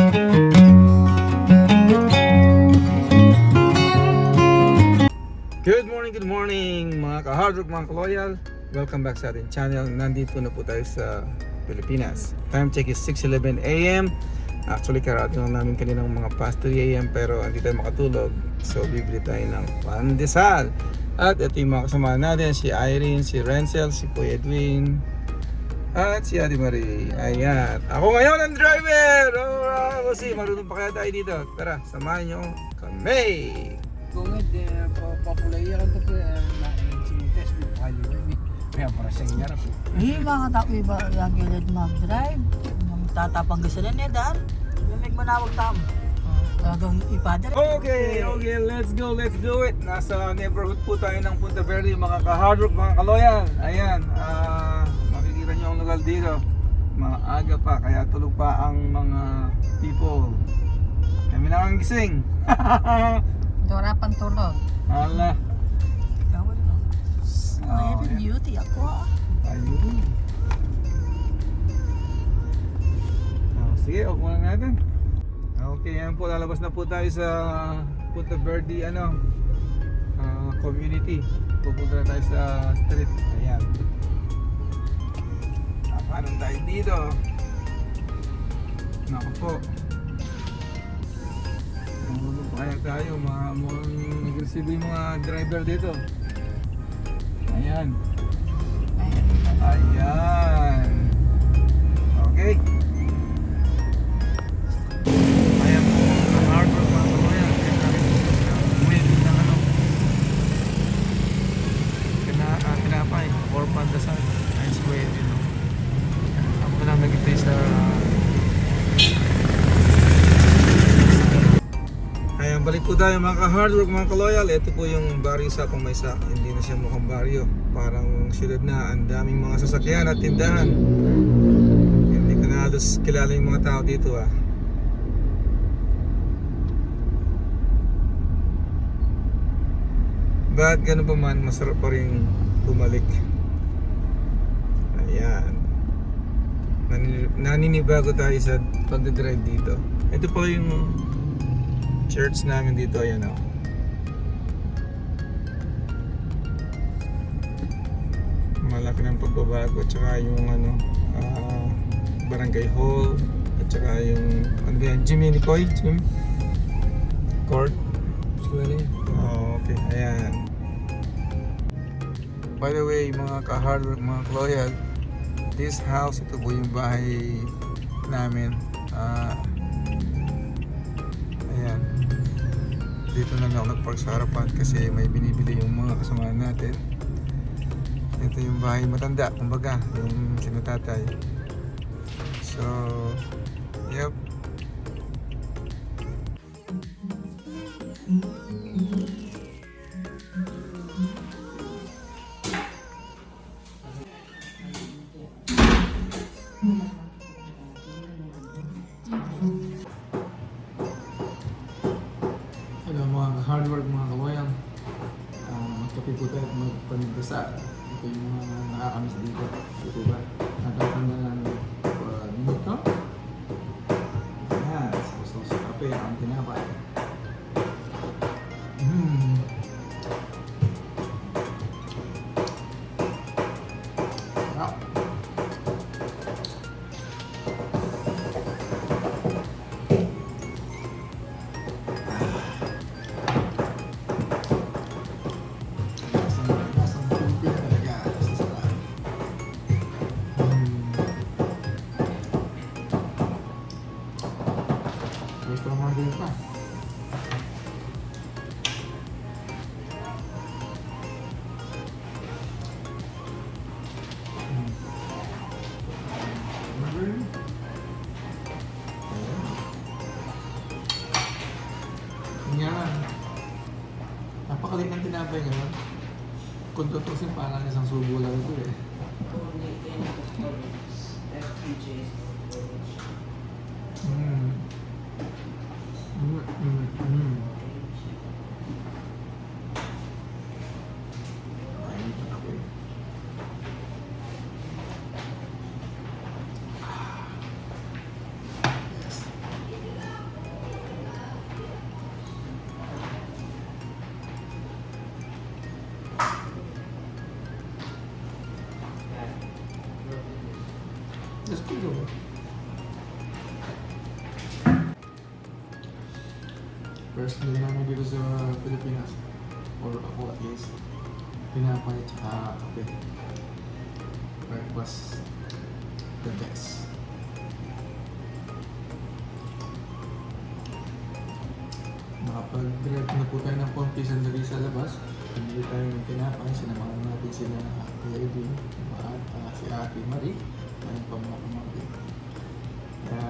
Good morning mga ka-hardrock, mga ka-loyal. Welcome back sa ating channel. Nandito na po tayo sa Pilipinas. Time check is 6:11 AM. Actually, karating lang namin kaninang mga past 3 AM pero hindi tayo makatulog. So, bibili tayo ng pandesal. At ito yung mga kasama natin. Si Irene, si Renzel, si Kuya Edwin, at si Ate Marie. Ayan. Ako ngayon ang driver! Alright, we'll see. Marunong pa kaya tayo dito. Tara, samahan nyo kami! Kung hindi, papulay yan ito po na test mo kaliwan. Kaya para sa inarap. Mga takwi ba yung gilid mag-drive? Tatapang gusto na niya dahil. May manawag tam. Talagang ipadala. Okay, let's go, let's do it. Nasa neighborhood po tayo ng Punta Verde, mga ka-hardrock, mga ka-loyal. Ayan, makikita nyo ang lugar dito. Maaga pa, kaya tulog pa ang mga people. Kami na ang gising. Dora pang tulog. Hala. Gawin mo. May beauty ako. Ayun. Sige, off muna natin. Okay, yan po, lalabas na po tayo sa Punta Verde community. Pupunta na tayo sa street. Ayan. Kapanan tayo dito. Naku po. Kaya tayo, mukhang nag-receive yung mga driver dito. Ayan. Ayan. Okay. Ayan po, ang hardware mga kabayan. Kaya namin umuwi ng tinapay or pandesal. Nice way, you know. Ako na lang nag-itay sa ayan, balik po tayo mga ka-hardwork, mga ka-loyal. Ito po yung barrio sa Pumaysa. Hindi na siya mukhang barrio, parang syudad na. Ang daming mga sasakyan at tindahan. Hindi ko na halos kilala yung mga tao dito But ganun pa man, masarap pa rin bumalik. Ayan, naninibago tayo sa pag-drive dito. Ito pala yung church namin dito, ayan o. Malaki ng pagbabago, at saka yung barangay hall, at saka yung gym ni Koy, gym court. Oh, okay, ayan. By the way, mga ka-hardwork, mga ka-loyal, this house, ito po yung bahay namin. Ayan, dito na ako nagpark sa harapan kasi may binibili yung mga kasama natin. Ito yung bahay matanda, kumbaga, yung sinatatay. So, yep. Hello mga hardwork, mga kawayan. Magkape po tayo at magpanigdasal. Ito yung mga nakakamiss dito. Ito ba? Natatanda ng minuto. Ayan, so kape ang tinapay. Wow. Gusto naman din pa. Yan. Napakalit ng tinapay ngayon. Kung tutusin, parang isang subo lang ito eh. First day namin dito sa Pilipinas. Or ako at least. Pinapay tsaka kape. Breakfast. The best. Nakapag-drive na po tayo ng konti sandali sa labas. Hindi tayo ng tinapay. Sinamahan natin sila Kuya Edwin at si Ate Marie. Ayun pa mga pamangkin. Kaya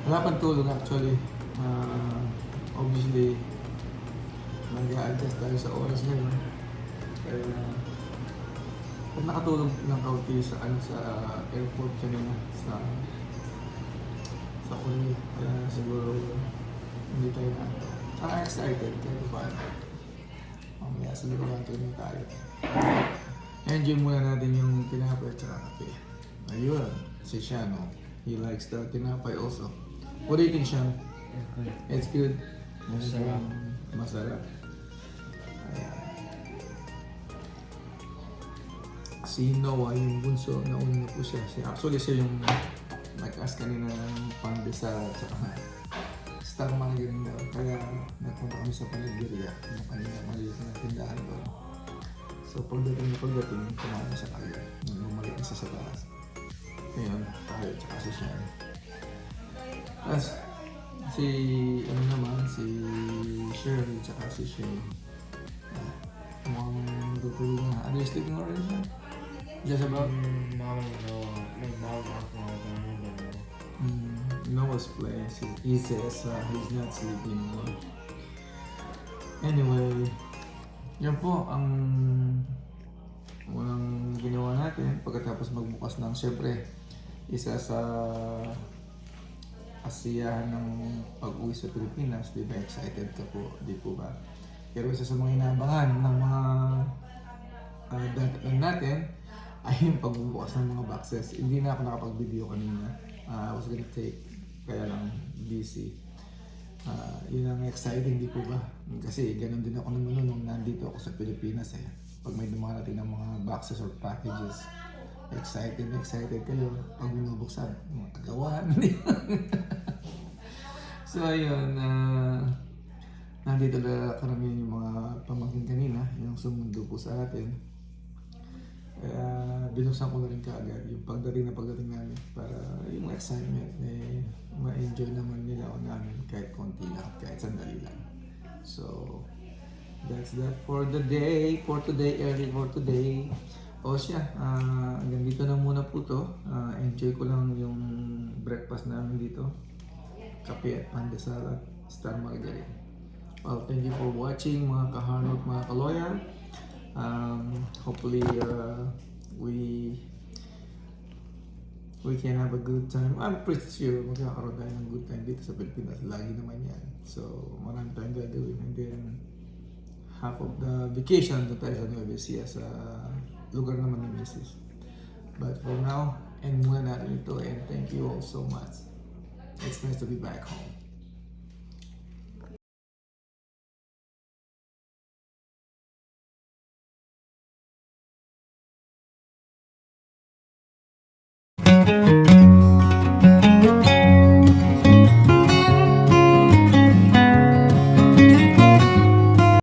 wala pang tulog actually. Obviously, mag-a-adjust tayo sa oras ngayon. Kaya pag nakatulog ng kaunti sa airport kanina sa Kuwait. Kaya siguro hindi tayo na excited kahit paano. Mamaya siguro natin tayo. Enjoy muna natin yung tinapay at saka kape. Ayun, si Shano. He likes the tinapay also. What do you think, Shano? It's good. Masarap. Masarap. Ayan. Si Noah, yung bunso, nauna na po siya. Actually, siya yung nag-ask kanina ng pandesal at saka star margarine daw. Kaya nagpunta kami sa Panagbiria. Yung kanina maliit na tindahan doon. So pagdating, kumain na siya tayo. Bumalik na siya sa taas. Ngayon, tayo at saka si Sean. Tapos, si Shirley at saka si Shane. Mukhang tutulog na. Are you sleeping already, Sean? Just about? Noah's playing. He says he's not sleeping anymore. Anyway, yan po ang unang ginawa natin pagkatapos magbukas ng siyempre isa sa asiyahan ng pag-uwi sa Pilipinas. Di ba excited ka po? Di po ba? Pero isa sa mga inaabangan ng mga dadating natin ay yung pagbubukas ng mga boxes. Hindi na ako nakapag-video kanina. I was gonna take, kaya lang busy. Yun ang exciting, di po ba? Kasi ganun din ako naman nung nandito ako sa Pilipinas eh. Pag may dumarating ng mga boxes or packages, excited kayo. Pag binubuksan, mga kagawan. So ayun, nandito na karamihan yung mga pamangkin kanina, yung sumundo po sa atin. Kaya binuksan ko na rin kaagad yung pagdating namin para yung excitement ma-enjoy naman nila o namin kahit konti lang, kahit sandali lang. So, that's that for the day, early for today. O siya, hanggang dito na muna po to. Enjoy ko lang yung breakfast namin dito. Kape at pandesal at star margarine. Well, thank you for watching mga kaharnot, mga kaloyan. Hopefully we can have a good time. I'm pretty sure magkakaroon tayo ng good time dito sa Pilipinas. Lagi naman yan. So marami tayong gagawin. And then half of the vacation doon tayo sa Nueva Ecija sa lugar naman ng Mrs. But for now, end muna natin ito and thank you all so much. It's nice to be back home.